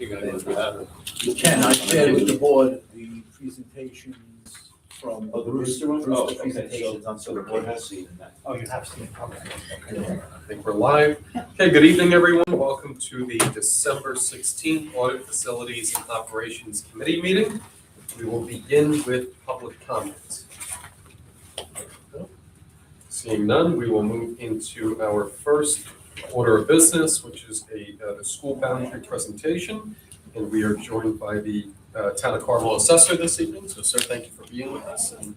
you're gonna go through that. You can, I shared with the board the presentations from Oh, the Brewster one? Brewster Oh, okay, presentations on so the board has seen that. Oh, you have seen it, okay. I think we're live. Okay, good evening, everyone. Welcome to the December 16th Audit Facilities and Operations Committee meeting. We will begin with public comments. Seeing none, we will move into our first order of business, which is the school boundary presentation. And we are joined by the Town of Carmel Assessor this evening. So, sir, thank you for being with us, and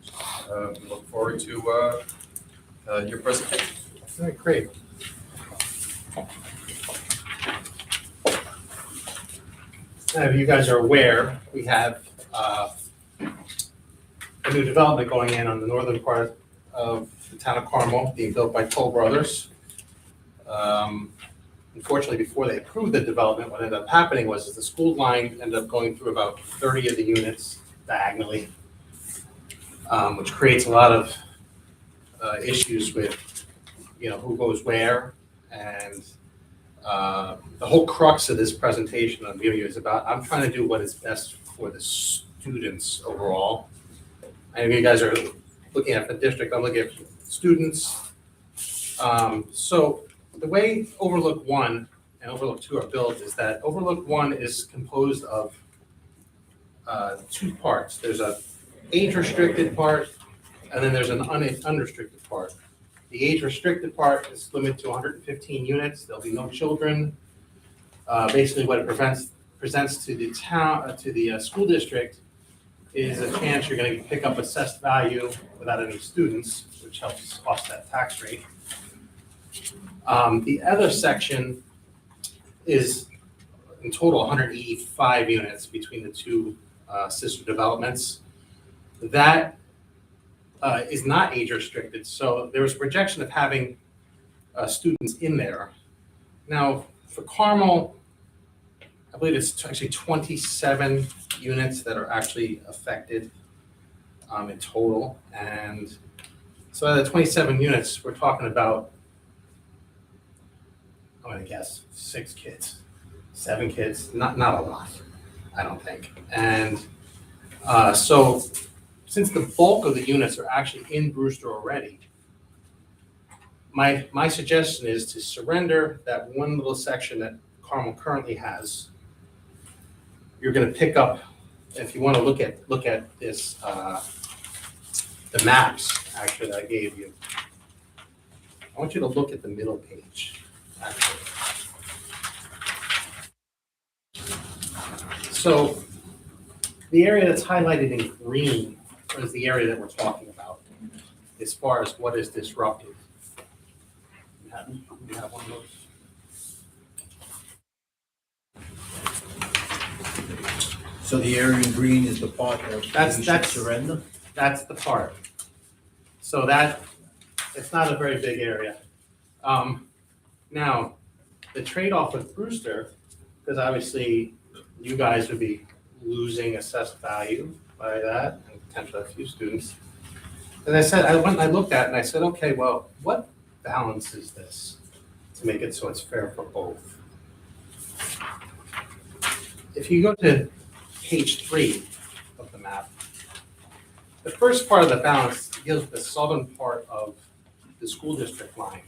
we look forward to your presentation. All right, great. As you guys are aware, we have a new development going in on the northern part of the Town of Carmel, being built by Toll Brothers. Unfortunately, before they approved the development, what ended up happening was the school line ended up going through about 30 of the units diagonally, which creates a lot of issues with, who goes where. And the whole crux of this presentation I'm giving you is about, I'm trying to do what is best for the students overall. I know you guys are looking at the district, I'm looking at students. So the way Overlook 1 and Overlook 2 are built is that Overlook 1 is composed of two parts. There's a age-restricted part, and then there's an unrestricted part. The age-restricted part is limited to 115 units. There'll be no children. Basically, what it presents to the town, to the school district, is a chance you're going to pick up assessed value without any students, which helps offset tax rate. The other section is in total 185 units between the two sister developments. That is not age restricted, so there was a projection of having students in there. Now, for Carmel, I believe it's actually 27 units that are actually affected in total. And so out of the 27 units, we're talking about, I'm gonna guess, 6 kids, 7 kids, not a lot, I don't think. And so since the bulk of the units are actually in Brewster already, my suggestion is to surrender that one little section that Carmel currently has. You're going to pick up, if you want to look at this, the maps actually that I gave you. I want you to look at the middle page, actually. So the area that's highlighted in green is the area that we're talking about as far as what is disrupted. You have one of those? So the area in green is the part of That's surrender? That's the part. So that, it's not a very big area. Now, the trade-off with Brewster, because obviously you guys would be losing assessed value by that, and potentially a few students. As I said, I looked at it and I said, okay, well, what balances this to make it so it's fair for both? If you go to page 3 of the map, the first part of the balance deals with the southern part of the school district line.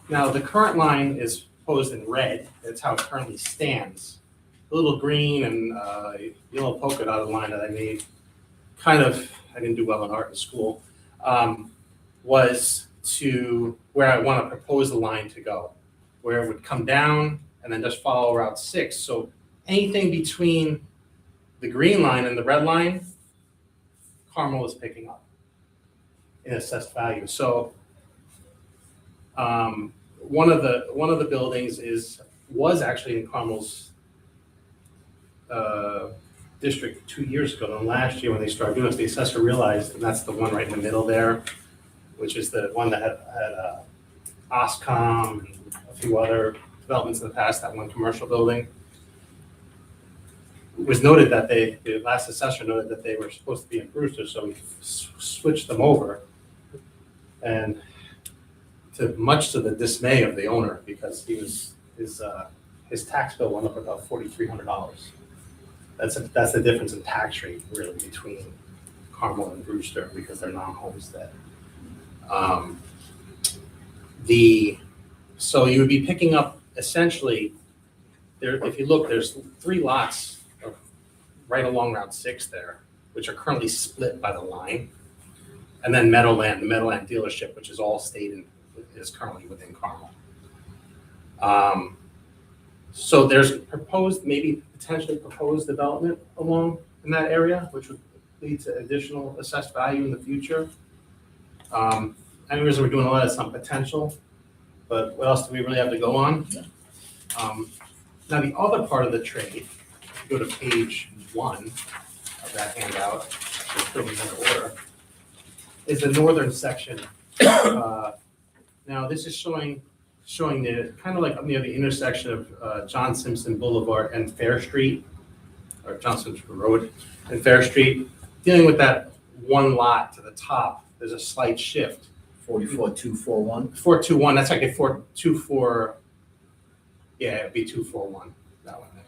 Now, the current line is posed in red. That's how it currently stands. The little green and yellow polka dotted line that I made, I didn't do well in art in school, was to where I want to propose the line to go, where it would come down and then just follow Route 6. So anything between the green line and the red line, Carmel is picking up in assessed value. So one of the buildings was actually in Carmel's district 2 years ago. And last year when they started doing this, the assessor realized, and that's the one right in the middle there, which is the one that had OSCOM and a few other developments in the past, that one commercial building. It was noted that the last assessor noted that they were supposed to be in Brewster, so we switched them over. And much to the dismay of the owner, because his his tax bill went up about $4,300. That's the difference in tax rate really between Carmel and Brewster because they're non-homestead. So you would be picking up essentially, if you look, there's 3 lots right along Route 6 there, which are currently split by the line. And then Meadowland, the Meadowland dealership, which is all is currently within Carmel. So there's potentially proposed development along in that area, which would lead to additional assessed value in the future. I reason we're doing a lot of some potential, but what else do we really have to go on? Now the other part of the trade, if you go to page 1 of that handout, just put these in order, is the northern section. Now this is showing the kind of like near the intersection of John Simpson Boulevard and Fair Street, or John Simpson Road and Fair Street. Dealing with that one lot to the top, there's a slight shift. 44241. 421. That's like a 424. Yeah, it'd be 241. That one there.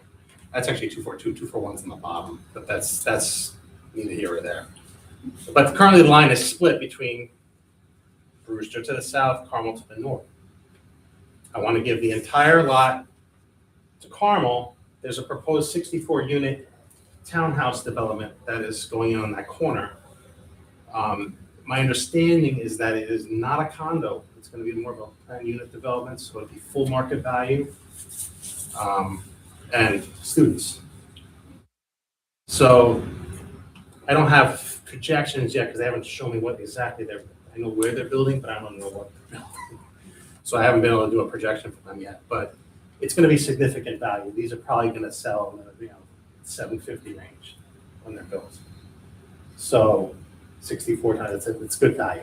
That's actually 242. 241's in the bottom, but that's neither here or there. But currently the line is split between Brewster to the south, Carmel to the north. I want to give the entire lot to Carmel. There's a proposed 64-unit townhouse development that is going on that corner. My understanding is that it is not a condo. It's going to be more of a planned unit development, so it'll be full market value and students. So I don't have projections yet because they haven't shown me what exactly I know where they're building, but I don't know what they're building. So I haven't been able to do a projection for them yet, but it's going to be significant value. These are probably going to sell in the $750 range when they're built. So 64 times, it's good value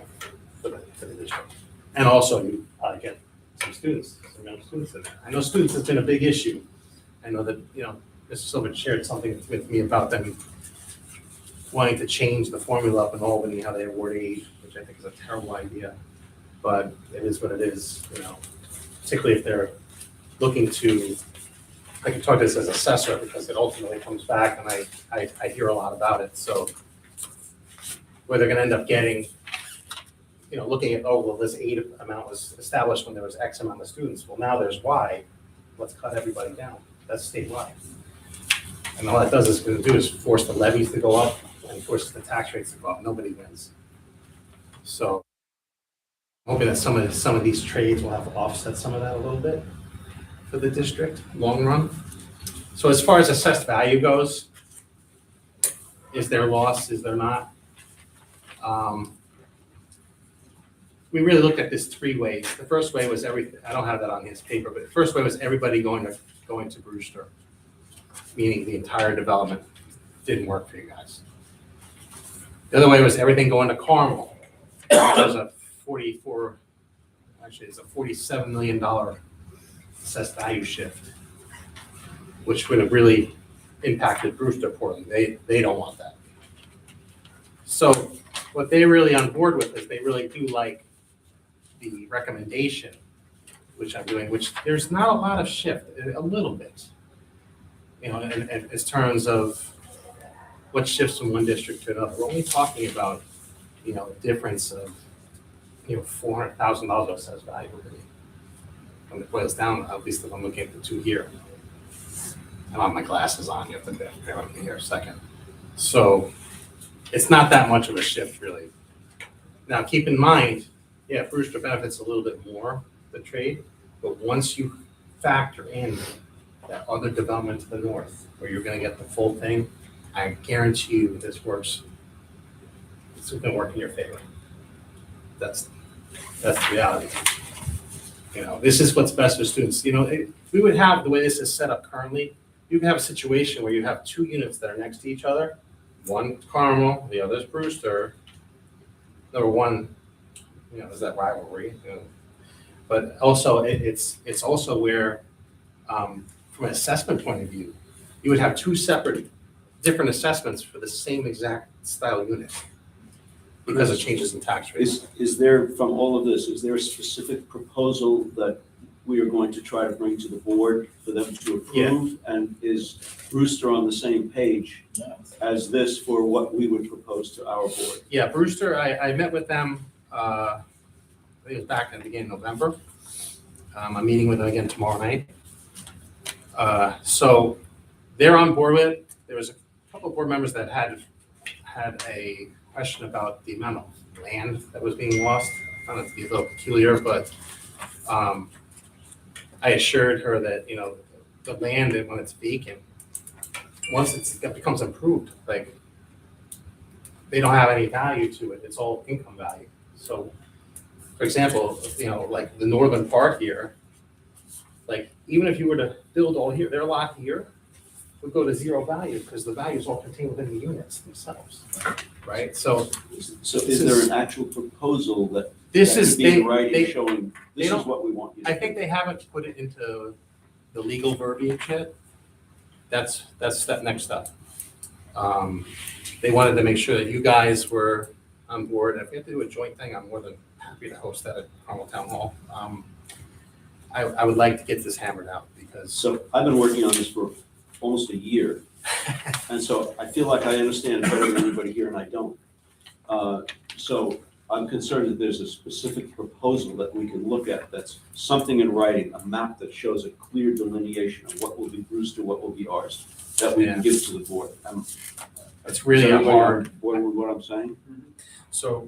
for the district. And also you probably get some young students in there. I know students has been a big issue. I know that, Mr. Silver shared something with me about them wanting to change the formula up in Albany, how they award aid, which I think is a terrible idea. But it is what it is, particularly if they're looking to, I can talk to this as assessor because it ultimately comes back and I hear a lot about it. So where they're gonna end up getting, looking at, this aid amount was established when there was X amount of students. Well, now there's Y, let's cut everybody down. That's statewide. And all that does is gonna do is force the levies to go up and force the tax rates to go up. Nobody wins. So I'm hoping that some of these trades will have to offset some of that a little bit for the district, long run. So as far as assessed value goes, is there loss, is there not? We really looked at this 3 ways. The first way was everything. I don't have that on his paper, but the first way was everybody going to Brewster, meaning the entire development didn't work for you guys. The other way was everything going to Carmel. There's a it's a $47 million assessed value shift, which would have really impacted Brewster poorly. They don't want that. So what they're really on board with is they really do like the recommendation, which I'm doing, which there's not a lot of shift, a little bit, and in terms of what shifts from one district to another. We're only talking about, a difference of, $400,000 of assessed value. When it boils down, at least if I'm looking at the 2 here. I don't have my glasses on, you have to bear with me here a second. So it's not that much of a shift, really. Now, keep in mind, Brewster benefits a little bit more, the trade, but once you factor in that other development to the north, where you're gonna get the full thing, I guarantee you this works. It's gonna work in your favor. That's the reality. This is what's best for students. We would have, the way this is set up currently, you can have a situation where you have 2 units that are next to each other. One Carmel, the other's Brewster. Number one, there's that rivalry. But also, it's also where, from an assessment point of view, you would have 2 separate, different assessments for the same exact style unit because of changes in tax rates. Is there, from all of this, is there a specific proposal that we are going to try to bring to the board for them to approve? And is Brewster on the same page Yeah. as this for what we would propose to our board? Yeah, Brewster, I met with them, I think it was back in the beginning of November. I'm meeting with them again tomorrow night. So they're on board with it. There was a couple of board members that had a question about the amount of land that was being lost. I found it to be a little peculiar, but I assured her that, you know, the land, when it's vacant, once it becomes improved, like, they don't have any value to it. It's all income value. So, for example, you know, like the northern part here, like, even if you were to build all here, their lot here would go to zero value because the value is all contained within the units themselves, right? So So is there an actual proposal that this that is, could be in they, writing showing this is don't- what we want you to I do? think they haven't put it into the legal verbiage yet. That's that next step. They wanted to make sure that you guys were on board. If we have to do a joint thing, I'm more than happy to host that at Carmel Town Hall. I would like to get this hammered out because, So I've been working on this for almost a year, and so I feel like I understand it better than anybody here, and I don't. So I'm concerned that there's a specific proposal that we can look at that's something in writing, a map that shows a clear delineation of what will be Brewster, what will be ours, that we can give to the board. it's really Is everybody hard. on board with what I'm saying? So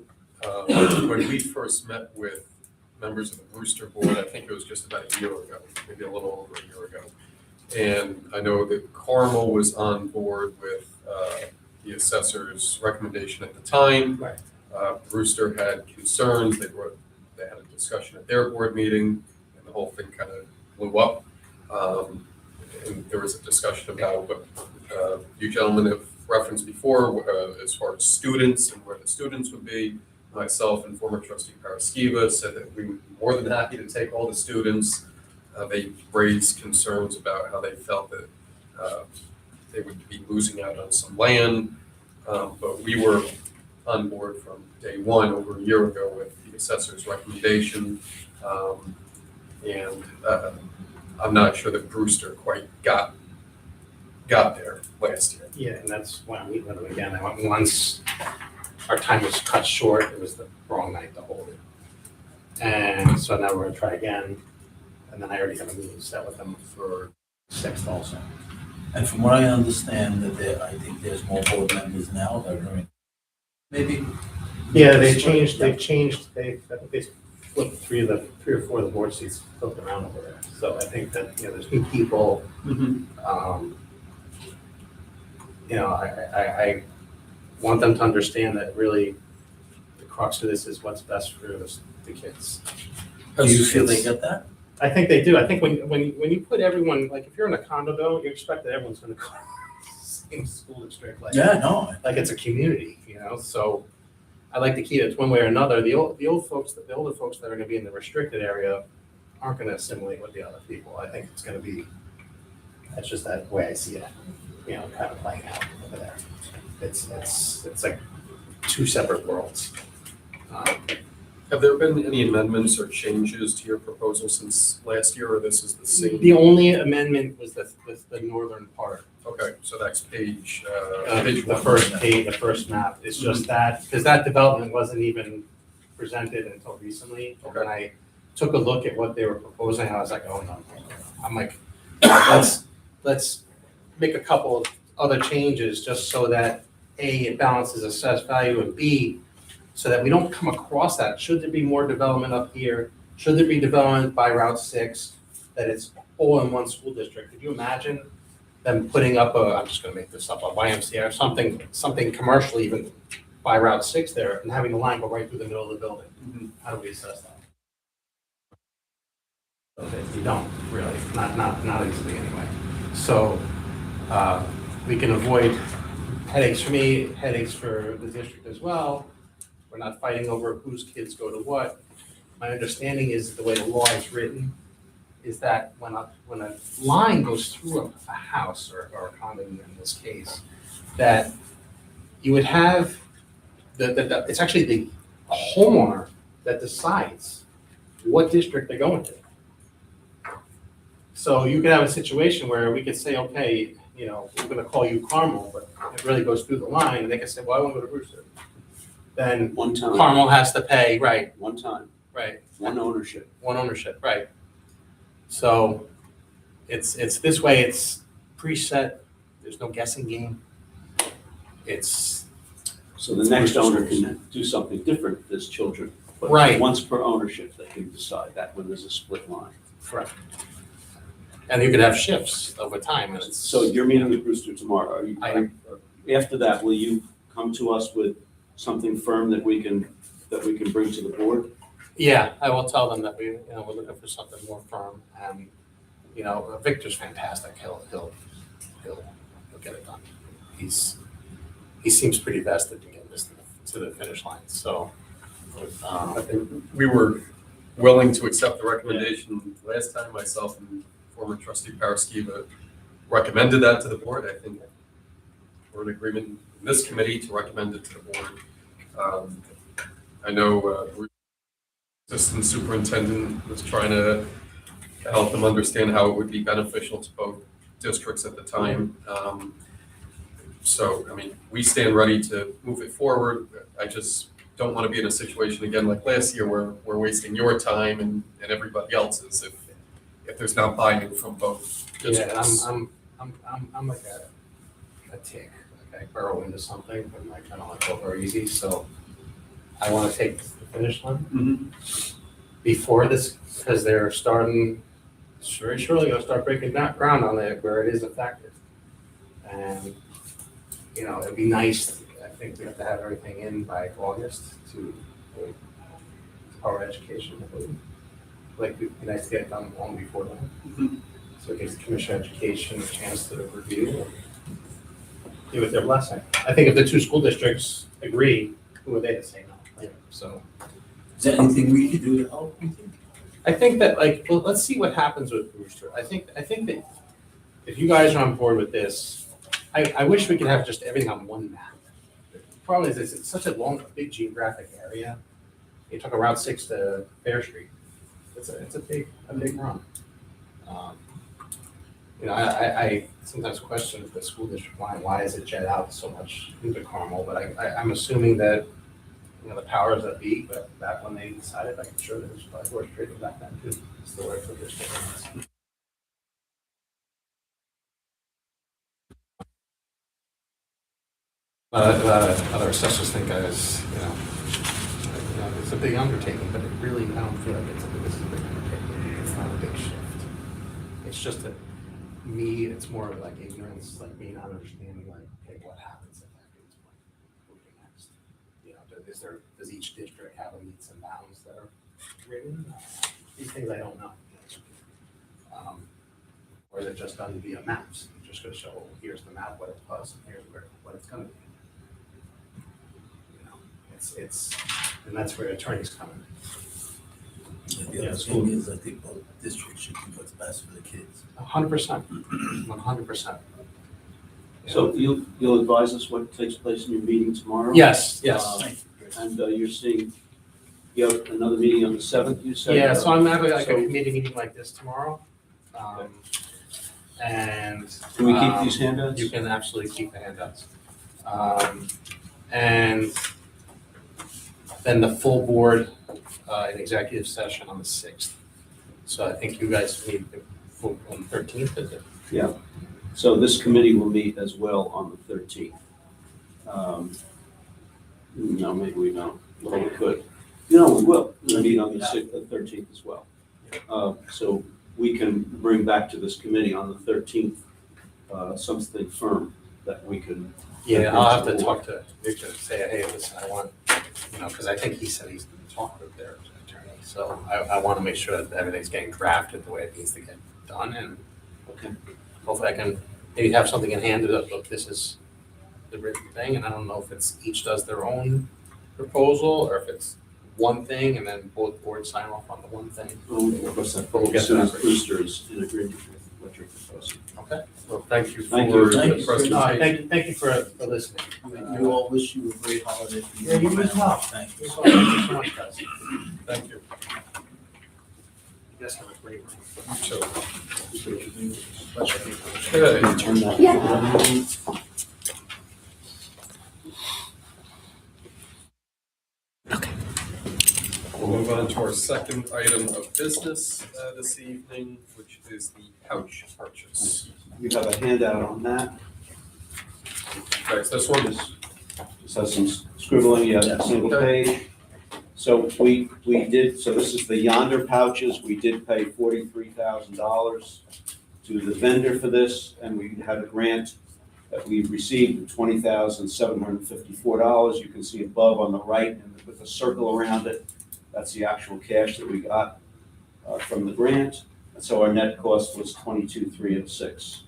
when we first met with members of the Brewster board, I think it was just about a year ago, maybe a little over a year ago. And I know that Carmel was on board with the assessor's recommendation at the time. Right. Brewster had concerns. They had a discussion at their board meeting, and the whole thing kind of blew up. And there was a discussion about what you gentlemen have referenced before, as far as students and where the students would be. Myself and former trustee Paraskiva said that we were more than happy to take all the students. They raised concerns about how they felt that they would be losing out on some land. But we were on board from day one over a year ago with the assessor's recommendation. And I'm not sure that Brewster quite got there last year. Yeah, and that's why I'm meeting with them again. Once our time was cut short, it was the wrong night to hold it. And so now we're gonna try again. And then I already have a meeting set with them for 6th also. And from what I understand, that I think there's more board members now that are going, maybe. Yeah, they changed, I think they flipped 3 or 4 of the board seats flipped around over there. So I think that, you know, there's new people. You know, I want them to understand that really the crux of this is what's best for the kids. Do you feel they get that? I think they do. I think when you put everyone, like if you're in a condo though, you expect that everyone's gonna go to the same school district, like like it's a community, you know? So I like to keep it one way or another. The older folks that are gonna be in the restricted area aren't gonna assimilate with the other people. I think it's gonna be, that's just that way I see it, you know, kind of playing out over there. It's like 2 separate worlds. Have there been any amendments or changes to your proposal since last year, or this is the same? The only amendment was the northern part. Okay, so that's page The one. first page, the first map, it's just that, because that development wasn't even presented until recently. When I took a look at what they were proposing, I was like, oh no. I'm like, let's make a couple of other changes just so that A, it balances assessed value, and B, so that we don't come across that. Should there be more development up here? Should there be development by Route 6, that it's all in one school district? Could you imagine them putting up I'm just gonna make this up, a YMCA or something commercial even by Route 6 there, and having the line go right through the middle of the building? How do we assess that? Okay, you don't, really, not easily anyway. So we can avoid headaches for me, headaches for the district as well. We're not fighting over whose kids go to what. My understanding is the way the law is written is that when a line goes through a house or a condominium in this case, that you would have it's actually the homeowner that decides what district they're going to. So you could have a situation where we could say, okay, you know, we're gonna call you Carmel, but it really goes through the line, and they can say, well, I want to go to Brewster. Then One time, Carmel has to pay, right, one time, right, one ownership. one ownership, right. So it's this way, it's preset, there's no guessing game. It's, So the next owner can do something different with his children. But Right. once per ownership, they can decide that when there's a split line. correct. And you could have shifts over time, and it's. So you're meeting with Brewster tomorrow. I am. After that, will you come to us with something firm that we can bring to the board? Yeah, I will tell them that we're looking for something more firm, and, Victor's fantastic, he'll get it done. He seems pretty vested in getting this to the finish line, so. I think we were willing to accept the recommendation last time. Myself and former trustee Paraskiva recommended that to the board. I think we're in agreement in this committee to recommend it to the board. I know assistant superintendent was trying to help them understand how it would be beneficial to both districts at the time. So, I mean, we stand ready to move it forward. I just don't want to be in a situation again like last year where we're wasting your time and everybody else's if there's not buy-in from both districts. Yeah, I'm like a tick, like I burrow into something, and I kind of like go very easy, so I want to take the finish line Mhm. before this, because they're starting, very surely gonna start breaking that ground on it where it is effective. And, it'd be nice, I think we have to have everything in by August to our education, I believe. Like, it'd be nice to get it done long before then. Mhm. So it gives the Commission on Education a chance to review and give it their blessing. I think if the two school districts agree, who are they to say no? Right? So Is there anything we could do to help, you think? I think that, let's see what happens with Brewster. I think that if you guys are on board with this, I wish we could have just everything on one map. The problem is, it's such a big geographic area. You took a Route 6 to Fair Street. It's a big run. I sometimes question the school district line, why is it jet out so much into Carmel? But I'm assuming that, the powers that be, but back when they decided, I'm sure there was probably horse trading back then too. It's the way for district. Other assessors think it's a big undertaking, but it really, I don't feel like this is a big undertaking. It's not a big shift. It's just it's more of like ignorance, like me not understanding, like, okay, what happens if that gets moving next? Does each district have a meets and bounds that are written? These things I don't know. Or is it just done via maps? You're just gonna show, here's the map, what it was, and here's what it's gonna be. And that's where attorneys come in. The other thing is, I think both districts should do what's best for the kids. 100%, 100%. So you'll advise us what takes place in your meeting tomorrow? Yes. And you have another meeting on the 7th, you said? Yeah, so I'm having like a So- committee meeting like this tomorrow. And. Can we keep these handouts? You can absolutely keep the handouts. And then the full board in executive session on the 6th. So I think you guys need the full on the 13th, is it? Yeah. So this committee will meet as well on the 13th. No, maybe we don't. Well, we could. No, we will. We'll meet on the 6th, the 13th as well. So we can bring back to this committee on the 13th something firm that we can. Yeah, I'll have to talk to Victor and say, hey, listen, I want, because I think he said he's talking with their attorney. So I want to make sure that everything's getting drafted the way it needs to get done. And Okay. hopefully I can maybe have something in hand that, look, this is the written thing. And I don't know if it's each does their own proposal or if it's one thing and then both boards sign off on the one thing. We'll cross that We'll bridge get as soon as that. Brewster is in agreement with what you're proposing. Okay. Well, thank you for Thank you. the Thank you. presentation. Thank you for listening. You all wish you a great holiday. for Yeah, you as well. Thank you. Thank you so much, guys. Thank you. You guys have a great one. So, Okay, Turn that. we'll move on to our second item of business this evening, which is the pouch purchase. You have a handout on that. Next, this one. This has some scribbling, yeah, a single page. So we did, so this is the Yonder pouches. We did pay $43,000 to the vendor for this, and we had a grant that we received, $20,754. You can see above on the right, and with a circle around it, that's the actual cash that we got from the grant. And so our net cost was $22,306.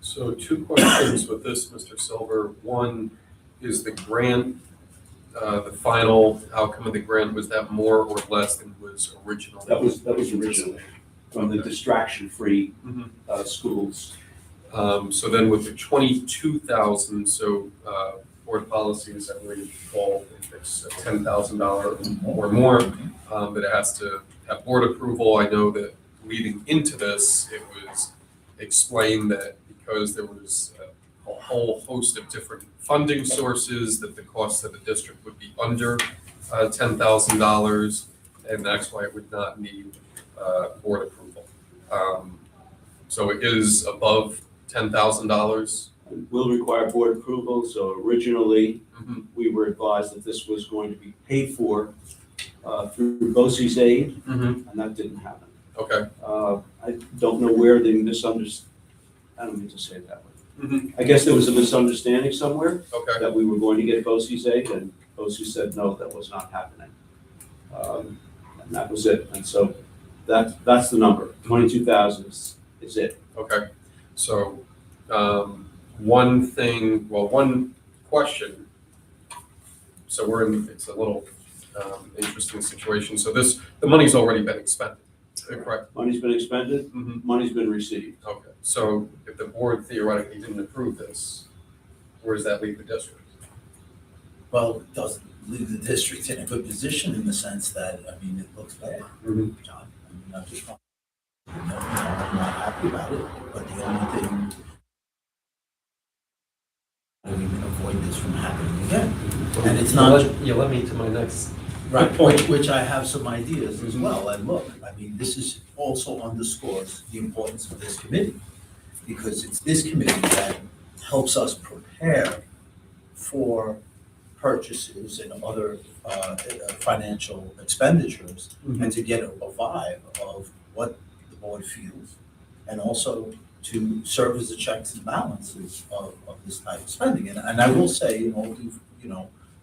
So two questions with this, Mr. Silver. One, is the grant, the final outcome of the grant, was that more or less than was originally? That was originally from the distraction-free Mhm. schools. So then with the 22,000, so board policies, I believe, fall, if it's a $10,000 or more, that it has to have board approval. I know that leading into this, it was explained that because there was a whole host of different funding sources, that the cost of the district would be under $10,000, and that's why it would not need board approval. So it is above $10,000. It will require board approval, so originally, Mhm. we were advised that this was going to be paid for through BOCES aid, Mhm. and that didn't happen. Okay. I don't know where the I don't mean to say it that way. Mhm. I guess there was a misunderstanding somewhere Okay. that we were going to get BOCES aid, and BOCES said, no, that was not happening. And that was it, and so that's the number, 22,000 is it. Okay. So one question. So it's a little interesting situation. So the money's already been expended, correct? Money's been expended, Mhm. money's been received. Okay. So if the board theoretically didn't approve this, where does that leave the district? Well, it doesn't leave the district in a good position in the sense that, I mean, it looks bad, Mhm. John. I mean, I'm just not, I'm not happy about it, but the only thing, we can avoid this from happening again. And it's not, You led me to my next. right, which I have some ideas as well. And look, I mean, this is also underscores the importance of this committee, because it's this committee that helps us prepare for purchases and other financial expenditures, and to get a vibe of what the board feels, and also to serve as the checks and balances of this type of spending. And I will say, in all due,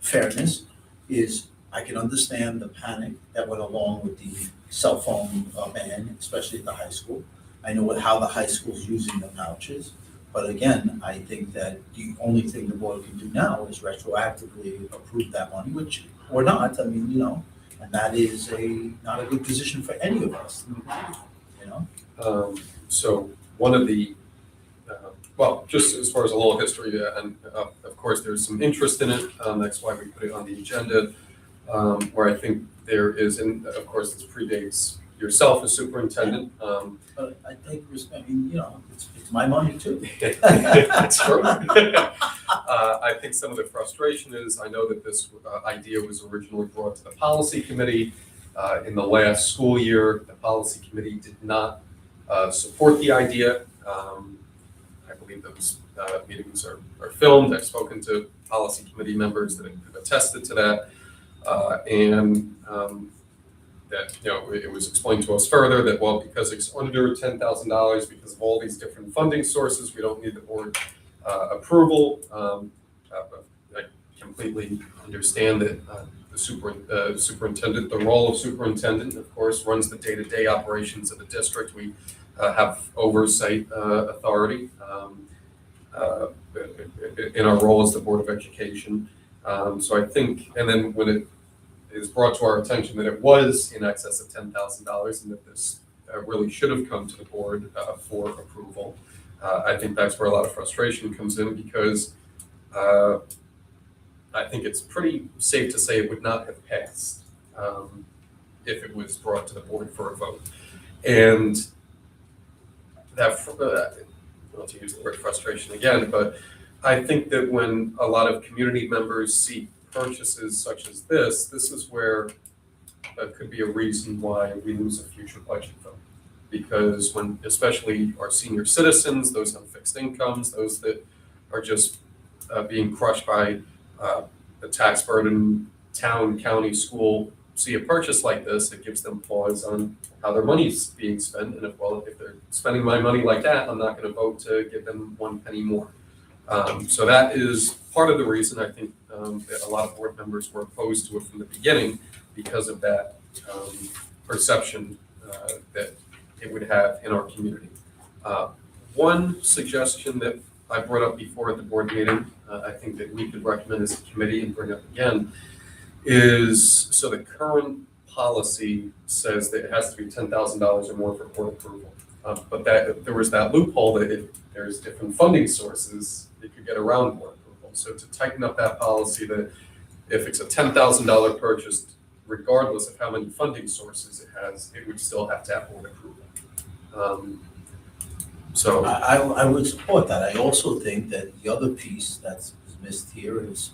fairness, is I can understand the panic that went along with the cell phone ban, especially at the high school. I know how the high school's using the pouches, but again, I think that the only thing the board can do now is retroactively approve that money, which, or not, I mean, and that is not a good position for any of us, So one of the, well, just as far as a little history, and of course, there's some interest in it. That's why we put it on the agenda, where I think there is, and of course, this predates yourself as superintendent. But I take respect, I mean, it's my money too. That's true. I think some of the frustration is, I know that this idea was originally brought to the policy committee. In the last school year, the policy committee did not support the idea. I believe those meetings are filmed. I've spoken to policy committee members that have attested to that. And that, it was explained to us further that, well, because it's under $10,000, because of all these different funding sources, we don't need the board approval. I completely understand that the superintendent, the role of superintendent, of course, runs the day-to-day operations of the district. We have oversight authority in our role as the Board of Education. So I think, and then when it is brought to our attention that it was in excess of $10,000 and that this really should have come to the board for approval, I think that's where a lot of frustration comes in, because I think it's pretty safe to say it would not have passed if it was brought to the board for a vote. And not to use the word frustration again, but I think that when a lot of community members see purchases such as this is where could be a reason why we lose a future budget vote. Because when, especially our senior citizens, those on fixed incomes, those that are just being crushed by the tax burden, town, county, school, see a purchase like this, it gives them pause on how their money's being spent. And if they're spending my money like that, I'm not gonna vote to give them 1 penny more. So that is part of the reason I think that a lot of board members were opposed to it from the beginning, because of that perception that it would have in our community. One suggestion that I brought up before at the board meeting, I think that we could recommend as a committee and bring up again, is so the current policy says that it has to be $10,000 or more for board approval. But that there was that loophole that if there's different funding sources, it could get around board approval. So to tighten up that policy, that if it's a $10,000 purchase, regardless of how many funding sources it has, it would still have to have board approval. So I would support that. I also think that the other piece that's missed here is,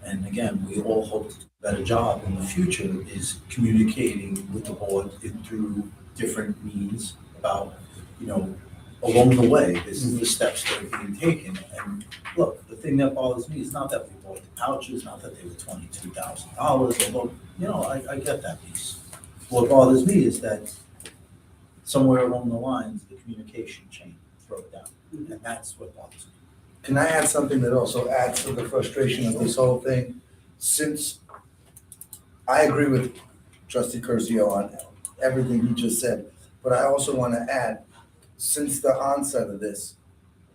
and again, we all hope to do a better job in the future, is communicating with the board through different means about, along the way, this is the steps that are being taken. And look, the thing that bothers me is not that we bought the pouches, not that they were $22,000, although, I get that piece. What bothers me is that somewhere along the lines, the communication chain broke down, and that's what bothers me. Can I add something that also adds to the frustration of this whole thing? Since I agree with Trustee Curcio on everything he just said, but I also want to add, since the onset of this,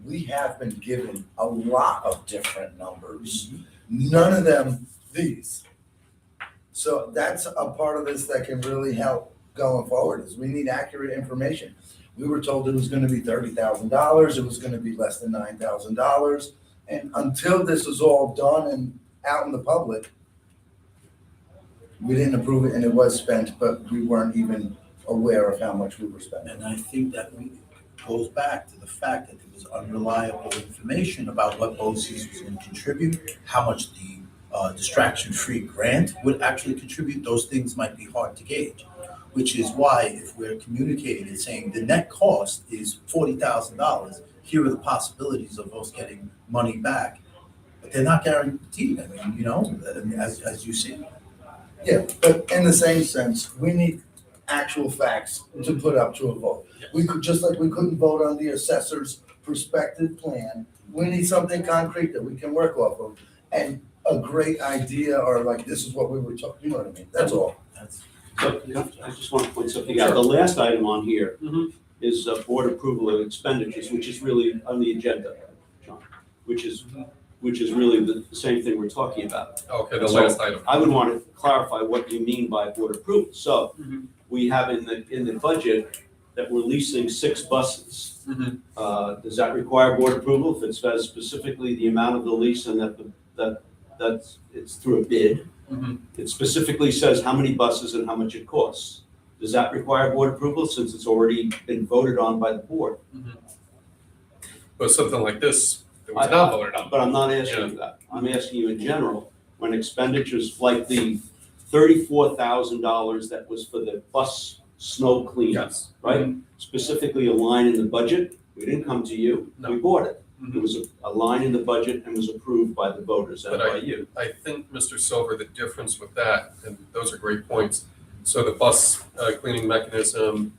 we have been given a lot of different numbers. None of them these. So that's a part of this that can really help going forward, is we need accurate information. We were told it was going to be $30,000, it was going to be less than $9,000. And until this was all done and out in the public, we didn't approve it, and it was spent, but we weren't even aware of how much we were spending. And I think that goes back to the fact that there was unreliable information about what BOCES was going to contribute, how much the distraction-free grant would actually contribute. Those things might be hard to gauge, which is why if we're communicating and saying the net cost is $40,000, here are the possibilities of us getting money back, but they're not guaranteed. I mean, as you see. Yeah, but in the same sense, we need actual facts to put up to a vote. We could, just like we couldn't vote on the assessor's perspective plan, we need something concrete that we can work off of. And a great idea, or like, this is what we were talking, you know what I mean? That's all. So, I just want to point something out. The last item on here is board approval of expenditures, which is really on the agenda, John, which is really the same thing we're talking about. okay, the So, last item. I would want to clarify what you mean by board approval. So we have in the budget that we're leasing 6 buses. Does that require board approval if it says specifically the amount of the lease and that it's through a bid? It specifically says how many buses and how much it costs. Does that require board approval since it's already been voted on by the board? But something like this, it was not voted on. But I'm not asking you that. I'm asking you in general, when expenditures like the $34,000 that was for the bus snow cleanup, Yes. right? Specifically a line in the budget, we didn't come to you, we bought it. It was a line in the budget and was approved by the voters and by you. I think, Mr. Silver, the difference with that, and those are great points. So the bus cleaning mechanism,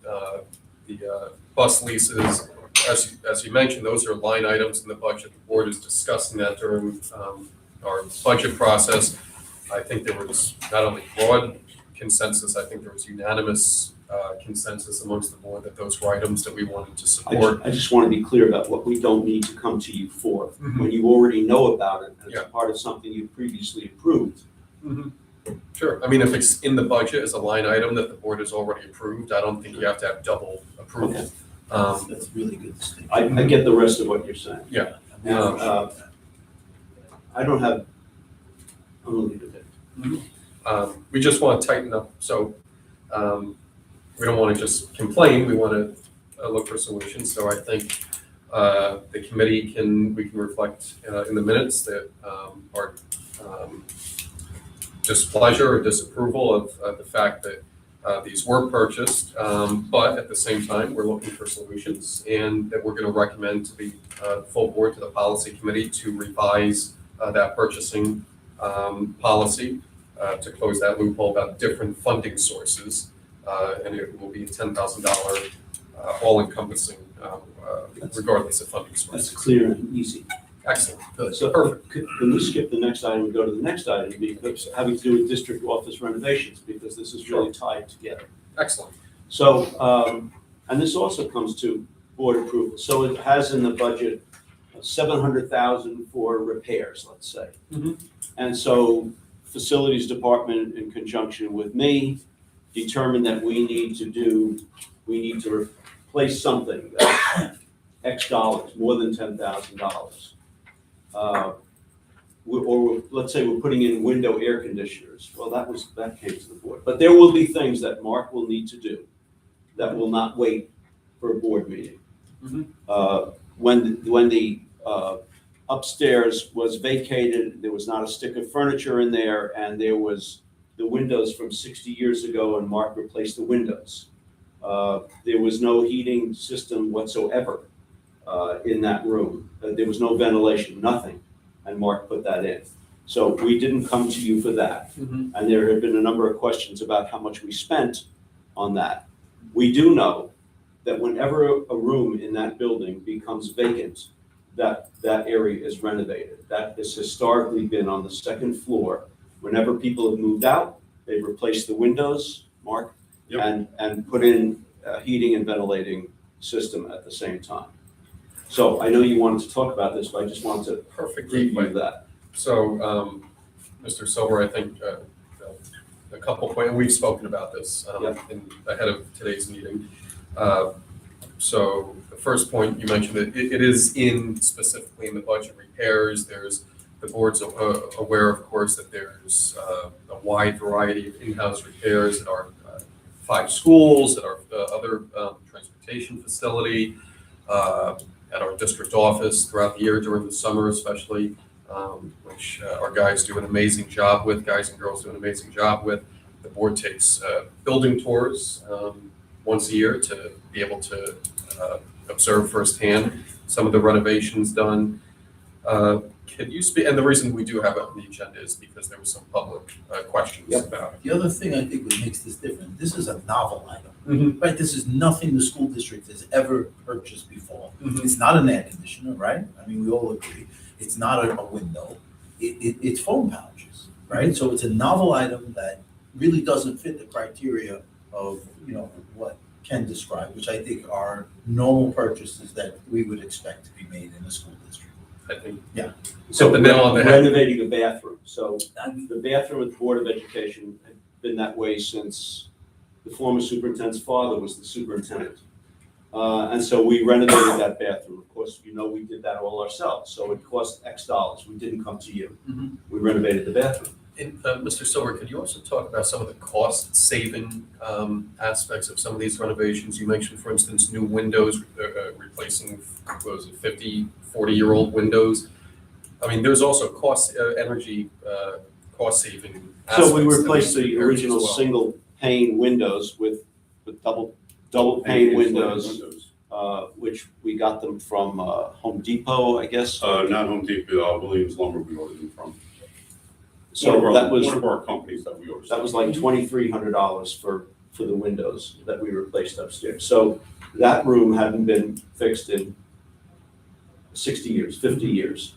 the bus leases, as you mentioned, those are line items in the budget. The board is discussing that during our budget process. I think there was not only broad consensus, I think there was unanimous consensus amongst the board that those were items that we wanted to support. I just want to be clear about what we don't need to come to you for, when you already know about it, and it's part of something you previously approved. Sure, I mean, if it's in the budget as a line item that the board has already approved, I don't think you have to have double approval. Okay. That's really good distinction. I get the rest of what you're saying. Yeah. Now, I don't have, I'm gonna leave it there. We just want to tighten up, so we don't want to just complain, we want to look for solutions. So I think the committee we can reflect in the minutes that our displeasure or disapproval of the fact that these were purchased, but at the same time, we're looking for solutions, and that we're going to recommend to the full board, to the policy committee, to revise that purchasing policy to close that loophole about different funding sources, and it will be a $10,000 all-encompassing, regardless of funding That's sources. clear and easy. Excellent. Good. So Perfect. can we skip the next item and go to the next item, because having to do with district office renovations, because this is really tied together. Excellent. So, and this also comes to board approval. So it has in the budget 700,000 for repairs, let's say. Mhm. And so facilities department, in conjunction with me, determined that we need to replace something that's X dollars, more than $10,000. Or let's say we're putting in window air conditioners. Well, that came to the board. But there will be things that Mark will need to do that will not wait for a board meeting. Mhm. When the upstairs was vacated, there was not a stick of furniture in there, and there was the windows from 60 years ago, and Mark replaced the windows. There was no heating system whatsoever in that room. There was no ventilation, nothing, and Mark put that in. So we didn't come to you for that. Mhm. And there have been a number of questions about how much we spent on that. We do know that whenever a room in that building becomes vacant, that area is renovated. That has historically been on the second floor. Whenever people have moved out, they've replaced the windows, Mark, Yep. and put in a heating and ventilating system at the same time. So I know you wanted to talk about this, but I just wanted to Perfect. preview that. So, Mr. Silver, I think a couple points, we've spoken about this ahead of today's meeting. So the first point you mentioned, that it is specifically in the budget repairs. The board's aware, of course, that there's a wide variety of in-house repairs at our 5 schools, at our other transportation facility, at our district office throughout the year, during the summer especially, which our guys do an amazing job with, guys and girls do an amazing job with. The board takes building tours once a year to be able to observe firsthand some of the renovations done. Can you speak, and the reason we do have it on the agenda is because there was some public questions about it. The other thing I think that makes this different, this is a novel item, Mhm. right? This is nothing the school district has ever purchased before. Mhm. It's not an air conditioner, right? I mean, we all agree. It's not a window. It's foam pouches, right? So it's a novel item that really doesn't fit the criteria of, what Ken described, which I think are normal purchases that we would expect to be made in a school district. I think. Yeah. So the nail on the head. Renovating a bathroom. So the bathroom at the Board of Education had been that way since the former superintendent's father was the superintendent. And so we renovated that bathroom. Of course, we did that all ourselves. So it cost X dollars. We didn't come to you. Mhm. We renovated the bathroom. And Mr. Silver, could you also talk about some of the cost-saving aspects of some of these renovations? You mentioned, for instance, new windows, replacing, what was it, 50, 40-year-old windows. I mean, there's also energy cost-saving aspects. So we replaced that the we repaired original as well. single pane windows with double pane windows, which we got them from Home Depot, I guess. Not Home Depot, Williams Lumber we ordered them from. So that was. One of our companies that we ordered. That was like $2,300 for the windows that we replaced upstairs. So that room hadn't been fixed in 60 years, 50 years.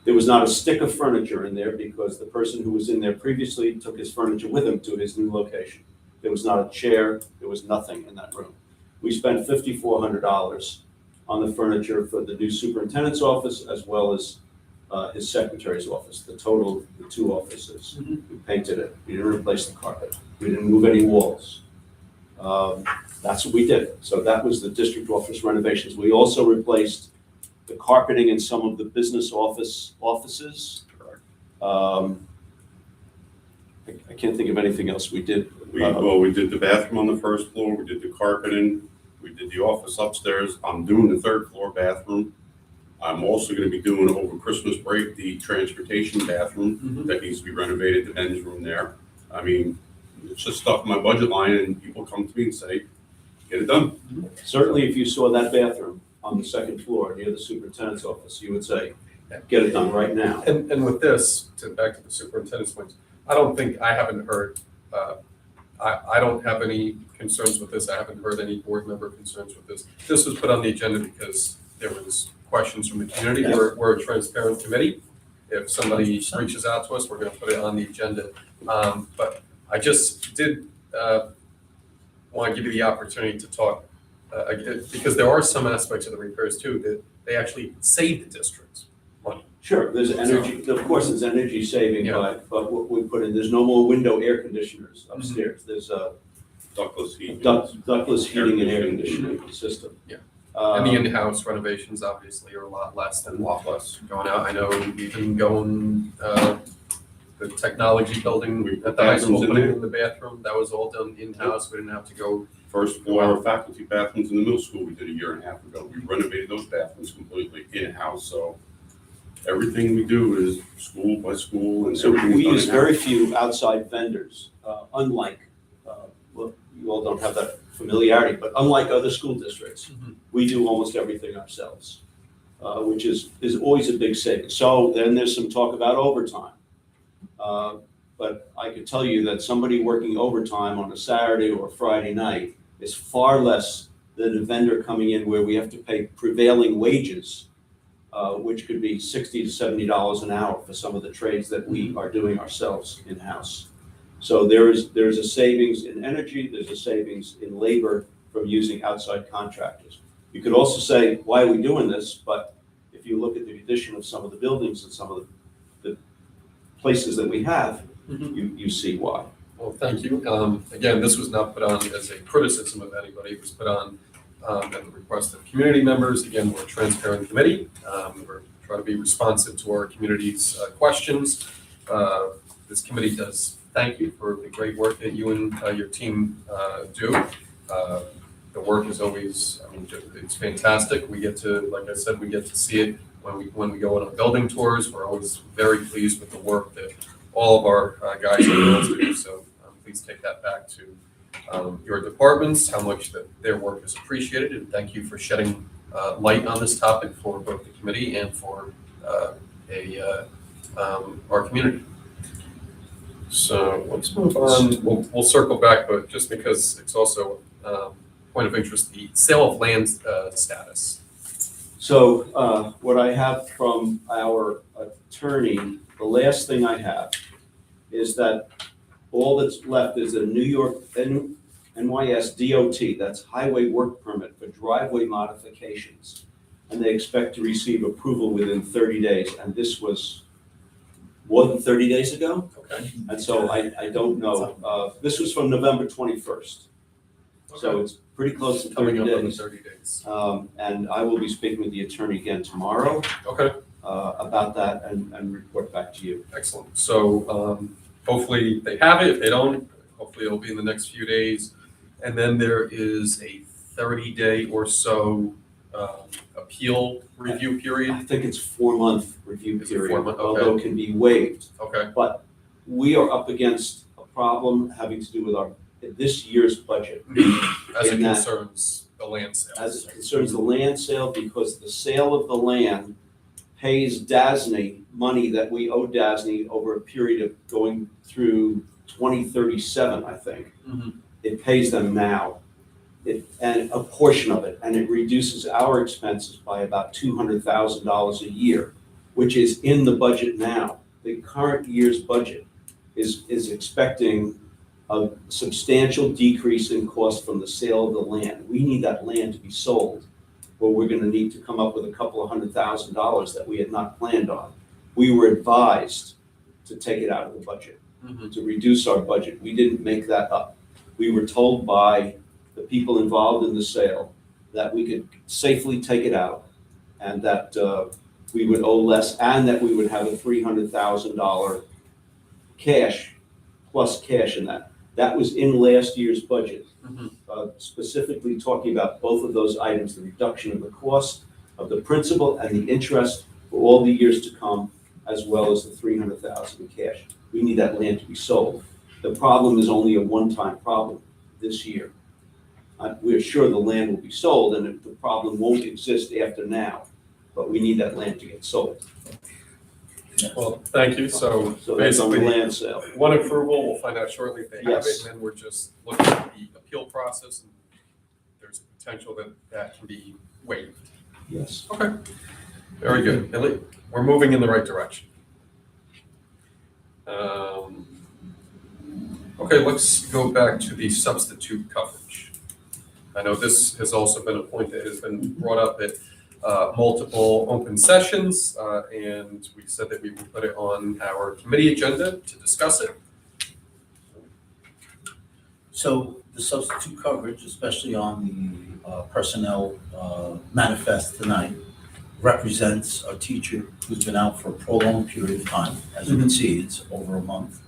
There was not a stick of furniture in there because the person who was in there previously took his furniture with him to his new location. There was not a chair, there was nothing in that room. We spent $5,400 on the furniture for the new superintendent's office as well as his secretary's office, the 2 offices. We painted it, we didn't replace the carpet, we didn't move any walls. That's what we did. So that was the district office renovations. We also replaced the carpeting in some of the business offices. I can't think of anything else we did. We did the bathroom on the first floor, we did the carpeting, We did the office upstairs. I'm doing the third floor bathroom. I'm also gonna be doing over Christmas break, the transportation bathroom that needs to be renovated, the men's room there. I mean, it's just stuff in my budget line and people come to me and say, get it done. Certainly, if you saw that bathroom on the second floor near the superintendent's office, you would say, get it done right now. And with this, back to the superintendent's point, I haven't heard, I don't have any concerns with this. I haven't heard any board member concerns with this. This was put on the agenda because there was questions from the community. Yes. We're a transparent committee. If somebody reaches out to us, we're gonna put it on the agenda. But I just did want to give you the opportunity to talk, because there are some aspects of the repairs too, that they actually save the district money. Sure, there's energy, of course, there's energy saving, Yeah. but what we put in, there's no more window air conditioners upstairs. There's a Ductless heat. ductless heating and air conditioning system. Yeah. And the Um, in-house renovations obviously are a lot less than lot less. going out. I know even going, the technology building We at put the high school, bathrooms in putting there. in the bathroom, that was all done in-house. We didn't have to go. First floor faculty bathrooms in the middle school, we did a year and a half ago. We renovated those bathrooms completely in-house, so everything we do is school by school and So everything's we done use in-house. very few outside vendors, unlike, well, you all don't have that familiarity, but unlike other school districts, Mhm. we do almost everything ourselves, which is always a big saving. So then there's some talk about overtime. But I could tell you that somebody working overtime on a Saturday or Friday night is far less than a vendor coming in where we have to pay prevailing wages, which could be $60 to $70 an hour for some of the trades that we are doing ourselves in-house. So there's a savings in energy, there's a savings in labor from using outside contractors. You could also say, why are we doing this? But if you look at the condition of some of the buildings and some of the places that we have, you see why. Well, thank you. Again, this was not put on as a criticism of anybody. It was put on at the request of community members. Again, we're a transparent committee. We're trying to be responsive to our community's questions. This committee does thank you for the great work that you and your team do. The work is always, I mean, it's fantastic. We get to, like I said, we get to see it when we go on our building tours. We're always very pleased with the work that all of our guys and girls do. So please take that back to your departments, how much that their work is appreciated, and thank you for shedding light on this topic for both the committee and for our community. So let's move on. We'll circle back, but just because it's also point of interest, the sale of land status. So what I have from our attorney, the last thing I have is that all that's left is a New York NYS DOT, that's highway work permit for driveway modifications. And they expect to receive approval within 30 days. And this was more than 30 days ago. Okay. And so I don't know. This was from November 21st. So it's pretty close to 30 Coming up on the days. 30 days. And I will be speaking with the attorney again tomorrow Okay. about that and report back to you. Excellent. So hopefully they have it. If they don't, hopefully it'll be in the next few days. And then there is a 30-day or so appeal review period. I think it's 4-month review It's a period, 4-month, okay. although it can be waived. Okay. But we are up against a problem having to do with this year's budget. As it In that- concerns the land sale. As it concerns the land sale, because the sale of the land pays DASNY money that we owe DASNY over a period of going through 2037, I think. Mhm. It pays them now, and a portion of it, and it reduces our expenses by about $200,000 a year, which is in the budget now. The current year's budget is expecting a substantial decrease in cost from the sale of the land. We need that land to be sold, or we're gonna need to come up with a couple of $100,000 that we had not planned on. We were advised to take it out of the budget, Mhm. to reduce our budget. We didn't make that up. We were told by the people involved in the sale that we could safely take it out and that we would owe less and that we would have a $300,000 cash, plus cash in that. That was in last year's budget, Mhm. specifically talking about both of those items, the reduction of the cost of the principal and the interest for all the years to come, as well as the 300,000 in cash. We need that land to be sold. The problem is only a one-time problem this year. We're sure the land will be sold and the problem won't exist after now, but we need that land to get sold. Well, thank you. So So that's on the basically, land sale. one approval, we'll find out shortly if they have it, Yes. and then we're just looking at the appeal process, and there's a potential that that can be waived. Yes. Okay, very good. We're moving in the right direction. Okay, let's go back to the substitute coverage. I know this has also been a point that has been brought up at multiple open sessions, and we said that we would put it on our committee agenda to discuss it. So the substitute coverage, especially on the personnel manifest tonight, represents a teacher who's been out for a prolonged period of time. As you can see, it's over a month.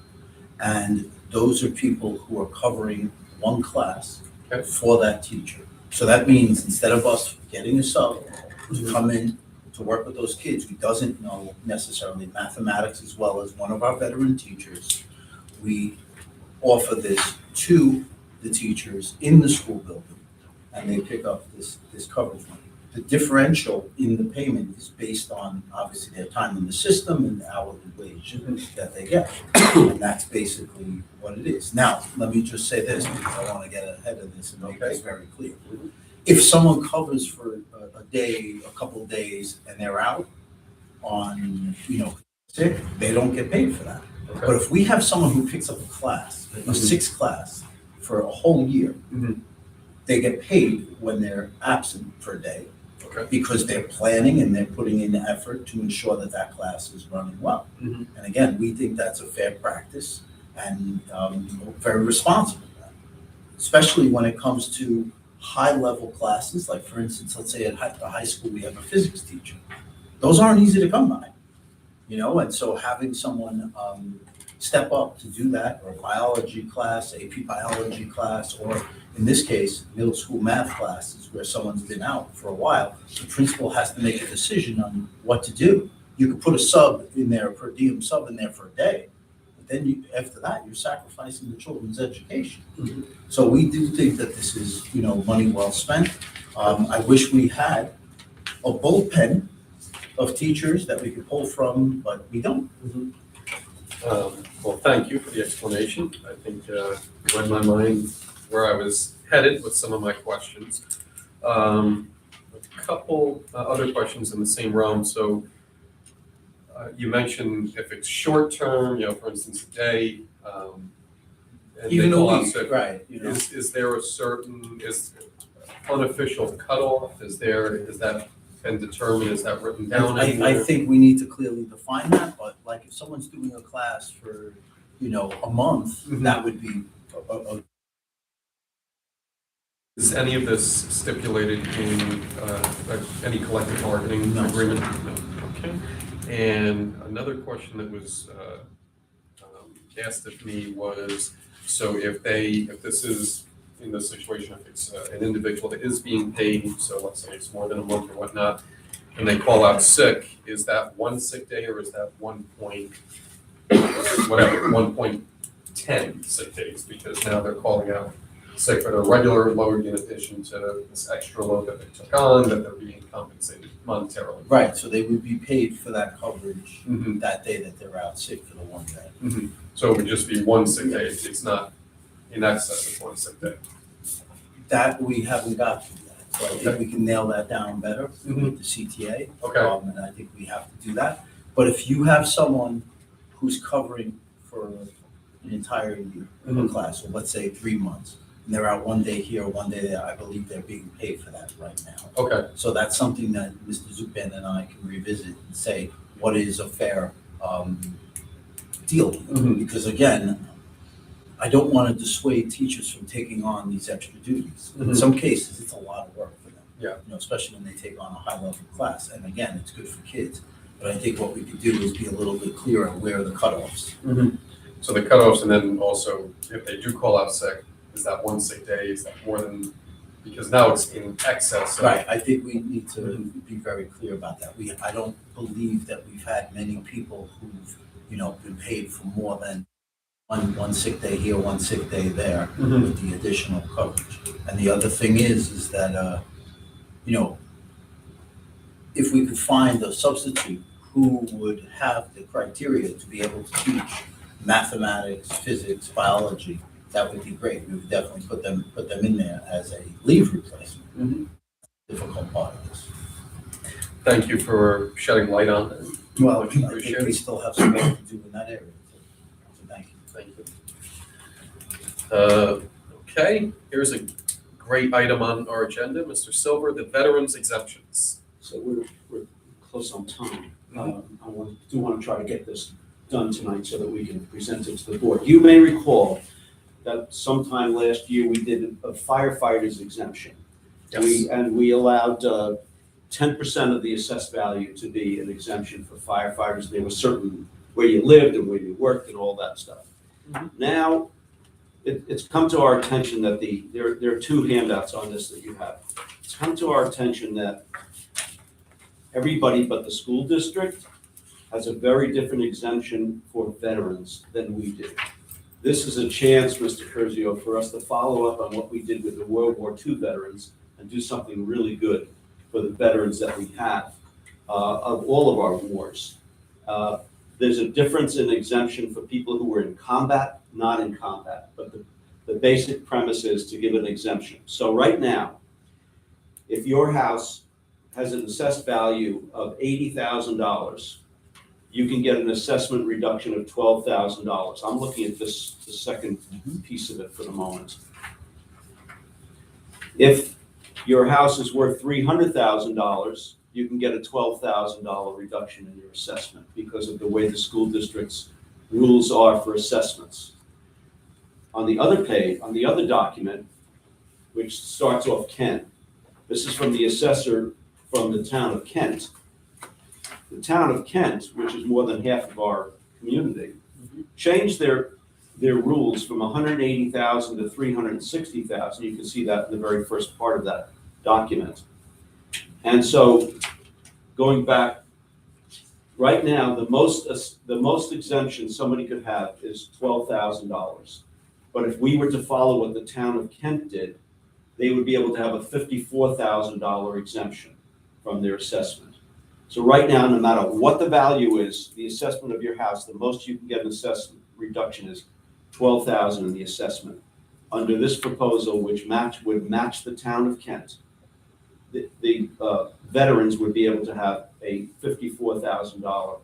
And those are people who are covering one class Okay. for that teacher. So that means instead of us getting a sub to come in to work with those kids who doesn't know necessarily mathematics as well as one of our veteran teachers, we offer this to the teachers in the school building, and they pick up this coverage money. The differential in the payment is based on, obviously, their time in the system and the hourly wage that they get. And that's basically what it is. Now, let me just say this, because I want to get ahead of this and make this very clear. If someone covers for a day, a couple of days, and they're out on, sick, they don't get paid for that. But Okay. if we have someone who picks up a class, a sixth class, for a whole year, Mhm. they get paid when they're absent for a day Okay. because they're planning and they're putting in the effort to ensure that that class is running well. Mhm. And again, we think that's a fair practice and very responsible, especially when it comes to high-level classes, like for instance, let's say at the high school, we have a physics teacher. Those aren't easy to come by, and so having someone step up to do that, or a biology class, AP biology class, or in this case, middle school math classes where someone's been out for a while, the principal has to make a decision on what to do. You could put a sub in there, per diem sub in there for a day, but then after that, you're sacrificing the children's education. Mhm. So we do think that this is, money well spent. I wish we had a bullpen of teachers that we could pull from, but we don't. Well, thank you for the explanation. I think you read my mind where I was headed with some of my questions. A couple other questions in the same realm. So you mentioned if it's short term, for instance, a day, and they Even a call out week, sick, right, is there a certain, is unofficial cutoff? Is that been determined? Is that written down I anywhere? think we need to clearly define that, but like if someone's doing a class for, a month, Mhm. that would be a Is any of this stipulated in any collective bargaining No. agreement? No. Okay. And another question that was asked of me was, so if this is, in this situation, if it's an individual that is being paid, so let's say it's more than a month or whatnot, and they call out sick, is that one sick day or is that 1.10 sick days? Because now they're calling out sick for their regular load in addition to this extra load that they took on, that they're being compensated monetarily. right, so they would be paid for that coverage Mhm. that day that they're out sick for the one day. So it would just be one sick day, it's not in excess of one sick day. That we haven't got to yet, so I think we can nail that down better with the CTA. Okay. And I think we have to do that. But if you have someone who's covering for an entire year of a Mhm. class, or let's say 3 months, and they're out one day here, one day there, I believe they're being paid for that right now. Okay, So that's something that Mr. Zupan and I can revisit and say, what is a fair deal? Mhm. Because again, I don't want to dissuade teachers from taking on these extra duties. In Mhm. some cases, it's a lot of work for them. Yeah. Especially when they take on a high-level class. And again, it's good for kids. But I think what we could do is be a little bit clearer on where are the cutoffs. Mhm. So the cutoffs, and then also if they do call out sick, is that one sick day, is that more than, because now it's in excess of. Right, I think we need to be very clear about that. I don't believe that we've had many people who've, been paid for more than one sick day here, one sick day there Mhm. with the additional coverage. And the other thing is that, if we could find a substitute who would have the criteria to be able to teach mathematics, physics, biology, that would be great. We would definitely put them in there as a leave replacement. Mhm. Difficult part of this. Thank you for shedding light on it. Well, I Much think we appreciated. still have some work to do in that area. So thank you. Thank you. Okay, here's a great item on our agenda, Mr. Silver, the veterans exemptions. So we're close on time. Do want to try to get this done tonight so that we can present it to the board. You may recall that sometime last year, we did a firefighters exemption. Yes. We allowed 10% of the assessed value to be an exemption for firefighters. There was certain where you lived and where you worked and all that stuff. Mhm. Now, it's come to our attention that there are two handouts on this that you have. It's come to our attention that everybody but the school district has a very different exemption for veterans than we do. This is a chance, Mr. Curzio, for us to follow up on what we did with the World War II veterans and do something really good for the veterans that we have of all of our wars. There's a difference in exemption for people who were in combat, not in combat, but the basic premise is to give an exemption. So right now, if your house has an assessed value of $80,000, you can get an assessment reduction of $12,000. I'm looking at the second piece of it for the moment. If your house is worth $300,000, you can get a $12,000 reduction in your assessment because of the way the school district's rules are for assessments. On the other page, on the other document, which starts off Kent, this is from the assessor from the town of Kent. The town of Kent, which is more than half of our community, changed their rules from 180,000 to 360,000. You can see that in the very first part of that document. And so going back, right now, the most exemption somebody could have is $12,000. But if we were to follow what the town of Kent did, they would be able to have a $54,000 exemption from their assessment. So right now, no matter what the value is, the assessment of your house, the most you can get an assessment reduction is $12,000 in the assessment. Under this proposal, which would match the town of Kent, the veterans would be able to have a $54,000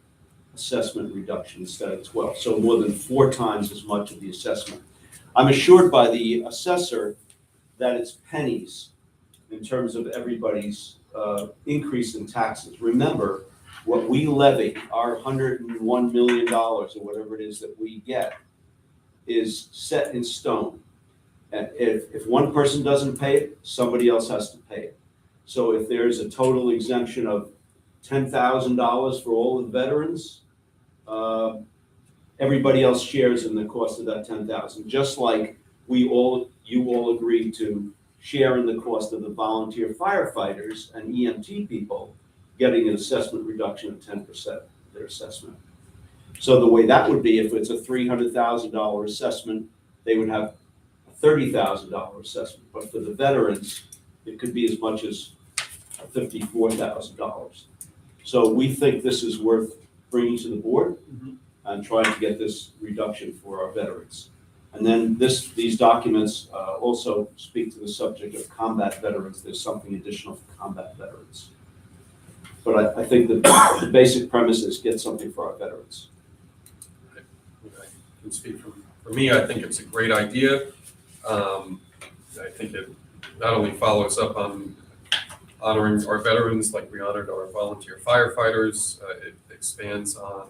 assessment reduction instead of 12, so more than 4 times as much of the assessment. I'm assured by the assessor that it's pennies in terms of everybody's increase in taxes. Remember, what we levy, our $101 million or whatever it is that we get, is set in stone. And if one person doesn't pay it, somebody else has to pay it. So if there's a total exemption of $10,000 for all the veterans, everybody else shares in the cost of that $10,000. Just like you all agreed to share in the cost of the volunteer firefighters and EMT people getting an assessment reduction of 10% of their assessment. So the way that would be, if it's a $300,000 assessment, they would have a $30,000 assessment. But for the veterans, it could be as much as $54,000. So we think this is worth bringing to the board and trying to get this reduction for our veterans. And then these documents also speak to the subject of combat veterans. There's something additional for combat veterans. But I think that the basic premise is get something for our veterans. I can speak for me, I think it's a great idea. I think it not only follows up on honoring our veterans like we honored our volunteer firefighters, it expands on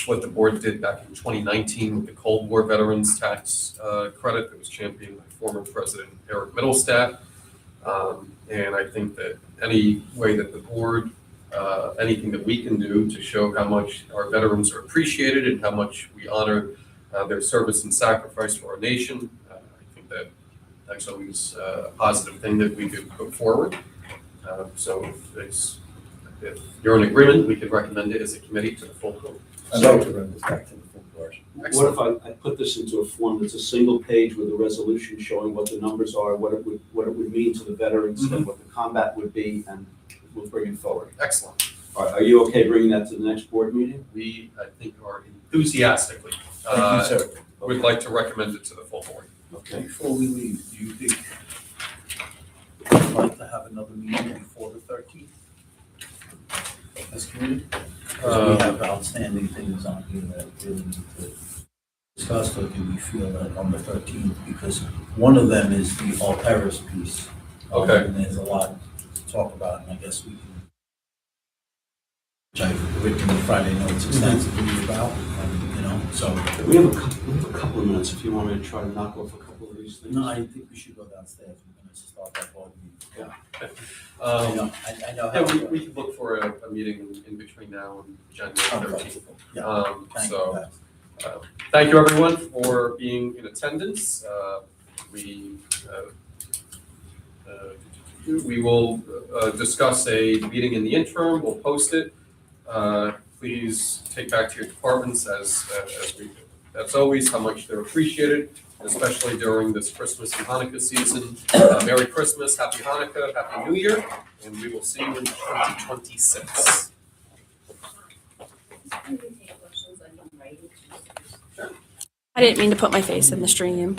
what the board did back in 2019 with the Cold War Veterans Tax Credit that was championed by former President Eric Middlestadt. And I think that any way that the board, anything that we can do to show how much our veterans are appreciated and how much we honor their service and sacrifice for our nation. I think that that's always a positive thing that we could put forward. So if you're in agreement, we could recommend it as a committee to the full board. I'd like to run this back to the full board. What if I put this into a form that's a single page with a resolution showing what the numbers are, what it would mean to the veterans, and what the combat would be, and we'll bring it forward. Excellent. Are you okay bringing that to the next board meeting? We, I think, are enthusiastically, Thank you, sir. would like to recommend it to the full board. Okay. Before we leave, do you think we'd like to have another meeting before the 13th? As committee? Because we have outstanding things on here that really need to discuss, or do we feel that on the 13th? Because one of them is the Alteris piece. Okay. And there's a lot to talk about, and I guess we can, which I've written the Friday notes extensively about, and, you know, so. We have a couple of minutes if you want me to try to knock off a couple of these things. No, I think we should go downstairs. We're gonna start that board meeting. Yeah. I Um, know, I know Yeah, how. we could look for a meeting in between now and January I'm 13th. flexible. Yeah, thank you, So, guys. thank you everyone for being in attendance. We will discuss a meeting in the interim, we'll post it. Please take back to your departments as always, how much they're appreciated, especially during this Christmas and Hanukkah season. Merry Christmas, Happy Hanukkah, Happy New Year, and we will see you in 2026. I didn't mean to put my face in the stream.